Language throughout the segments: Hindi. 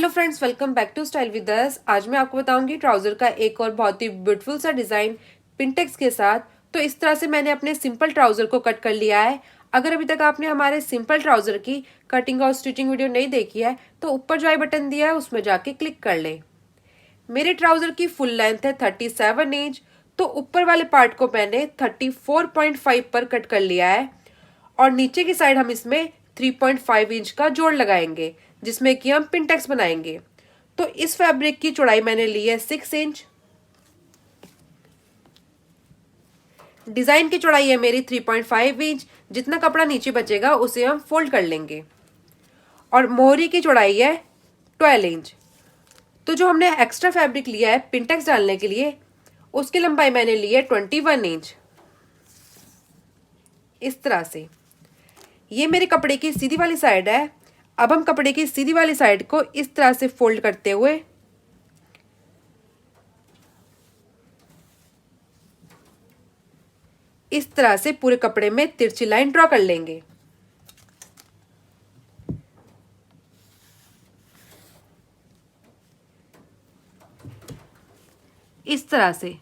Hello friends, welcome back to style with us. आज मैं आपको बताऊंगी ट्राउजर का एक और बहुत ही ब्यूटीफुल सा डिजाइन पिंटेक्स के साथ। तो इस तरह से मैंने अपने सिंपल ट्राउजर को कट कर लिया है। अगर अभी तक आपने हमारे सिंपल ट्राउजर की कटिंग और स्टिचिंग वीडियो नहीं देखी है तो ऊपर जो आई बटन दिया है उसमें जाके क्लिक कर ले। मेरे ट्राउजर की फुल लेंथ है 37 इंच, तो ऊपर वाले पार्ट को मैंने 34.5 पर कट कर लिया है और नीचे की साइड हम इसमें 3.5 इंच का जोड़ लगाएंगे जिसमें कि हम पिंटेक्स बनाएंगे। तो इस फैब्रिक की चौड़ाई मैंने ली है 6 इंच। डिजाइन की चौड़ाई है मेरी 3.5 इंच। जितना कपड़ा नीचे बचेगा उसे हम फोल्ड कर लेंगे। और मोहरी की चौड़ाई है 12 इंच। तो जो हमने एक्स्ट्रा फैब्रिक लिया है पिंटेक्स डालने के लिए उसकी लंबाई मैंने ली है 21 इंच। इस तरह से ये मेरे कपड़े की सीधी वाली साइड है। अब हम कपड़े की सीधी वाली साइड को इस तरह से फोल्ड करते हुए इस तरह से पूरे कपड़े में तिरछी लाइन ड्रॉ कर लेंगे। इस तरह से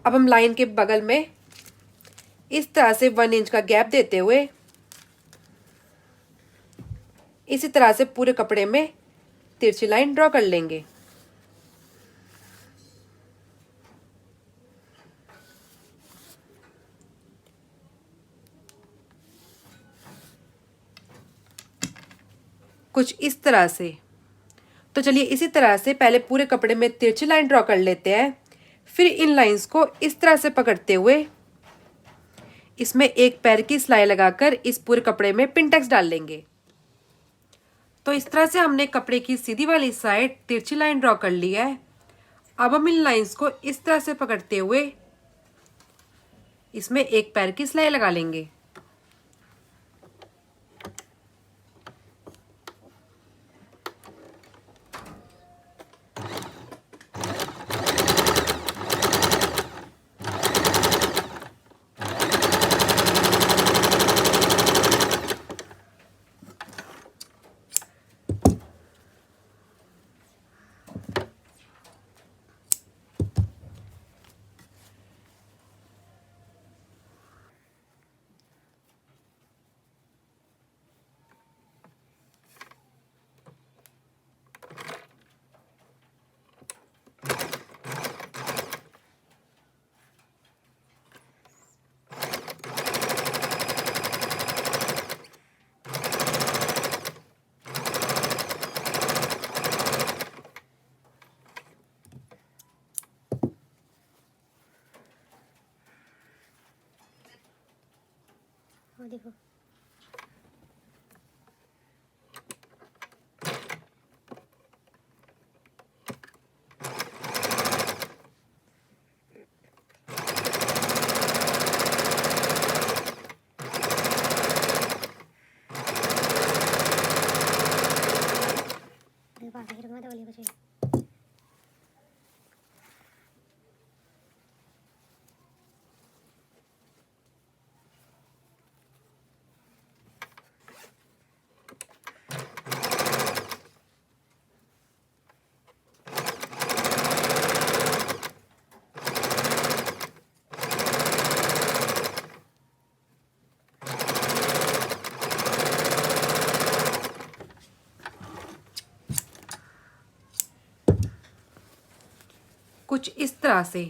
अब हम लाइन के बगल में इस तरह से 1 इंच का गैप देते हुए इसी तरह से पूरे कपड़े में तिरछी लाइन ड्रॉ कर लेंगे। कुछ इस तरह से। तो चलिए इसी तरह से पहले पूरे कपड़े में तिरछी लाइन ड्रॉ कर लेते हैं। फिर इन लाइंस को इस तरह से पकड़ते हुए इसमें एक पैर की सिलाई लगाकर इस पूरे कपड़े में पिंटेक्स डाल लेंगे। तो इस तरह से हमने कपड़े की सीधी वाली साइड तिरछी लाइन ड्रॉ कर ली है। अब हम इन लाइंस को इस तरह से पकड़ते हुए इसमें एक पैर की सिलाई लगा लेंगे। देखो कुछ इस तरह से।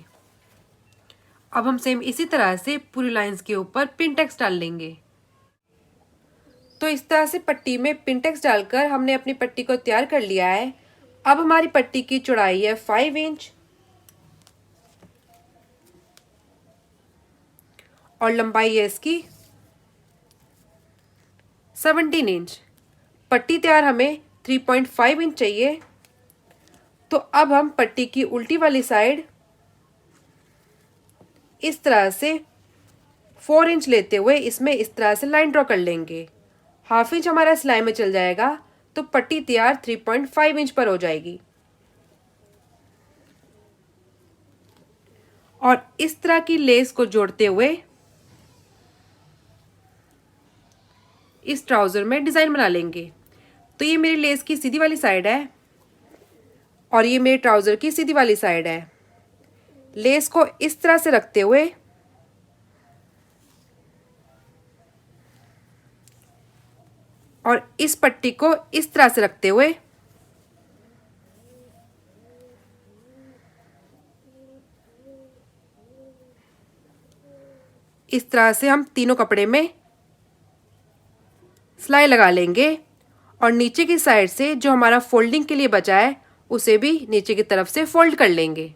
अब हम सेम इसी तरह से पूरी लाइंस के ऊपर पिंटेक्स डाल लेंगे। तो इस तरह से पट्टी में पिंटेक्स डालकर हमने अपनी पट्टी को तैयार कर लिया है। अब हमारी पट्टी की चौड़ाई है 5 इंच और लंबाई है इसकी 17 इंच। पट्टी तैयार हमें 3.5 इंच चाहिए। तो अब हम पट्टी की उल्टी वाली साइड इस तरह से 4 इंच लेते हुए इसमें इस तरह से लाइन ड्रॉ कर लेंगे। हाफ इंच हमारा सिलाई में चल जाएगा तो पट्टी तैयार 3.5 इंच पर हो जाएगी। और इस तरह की लेस को जोड़ते हुए इस ट्राउजर में डिजाइन बना लेंगे। तो ये मेरी लेस की सीधी वाली साइड है और ये मेरे ट्राउज़र की सीधी वाली साइड है। लेस को इस तरह से रखते हुए और इस पट्टी को इस तरह से रखते हुए इस तरह से हम तीनों कपड़े में सिलाई लगा लेंगे और नीचे की साइड से जो हमारा फोल्डिंग के लिए बचा है उसे भी नीचे की तरफ से फोल्ड कर लेंगे।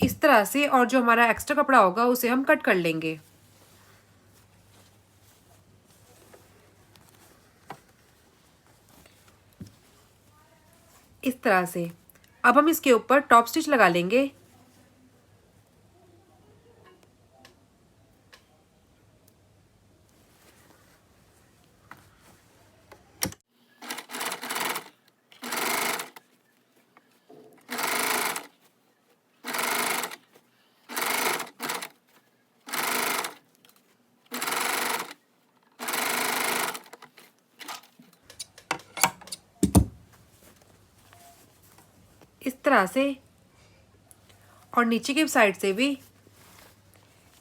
इस तरह से, और जो हमारा एक्स्ट्रा कपड़ा होगा उसे हम कट कर लेंगे। इस तरह से अब हम इसके ऊपर टॉप स्टिच लगा लेंगे। इस तरह से, और नीचे की साइड से भी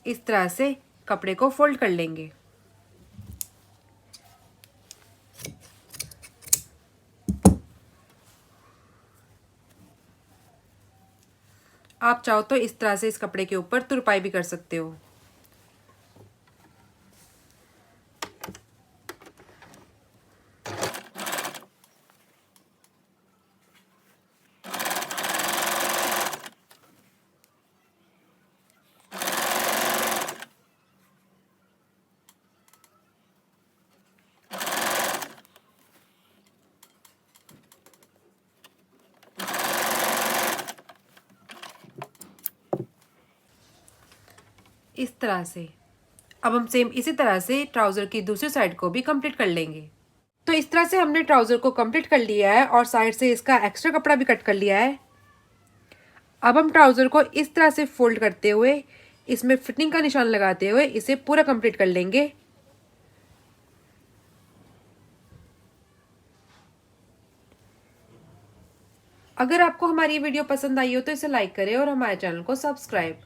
इस तरह से कपड़े को फोल्ड कर लेंगे। आप चाहो तो इस तरह से इस कपड़े के ऊपर तुरपाई भी कर सकते हो। इस तरह से अब हम सेम इसी तरह से ट्राउज़र की दूसरी साइड को भी कंप्लीट कर लेंगे। तो इस तरह से हमने ट्राउज़र को कंप्लीट कर लिया है और साइड से इसका एक्स्ट्रा कपड़ा भी कट कर लिया है। अब हम ट्राउज़र को इस तरह से फोल्ड करते हुए इसमें फिटिंग का निशान लगाते हुए इसे पूरा कंप्लीट कर लेंगे। अगर आपको हमारी वीडियो पसंद आई हो तो इसे लाइक करें और हमारे चैनल को सब्सक्राइब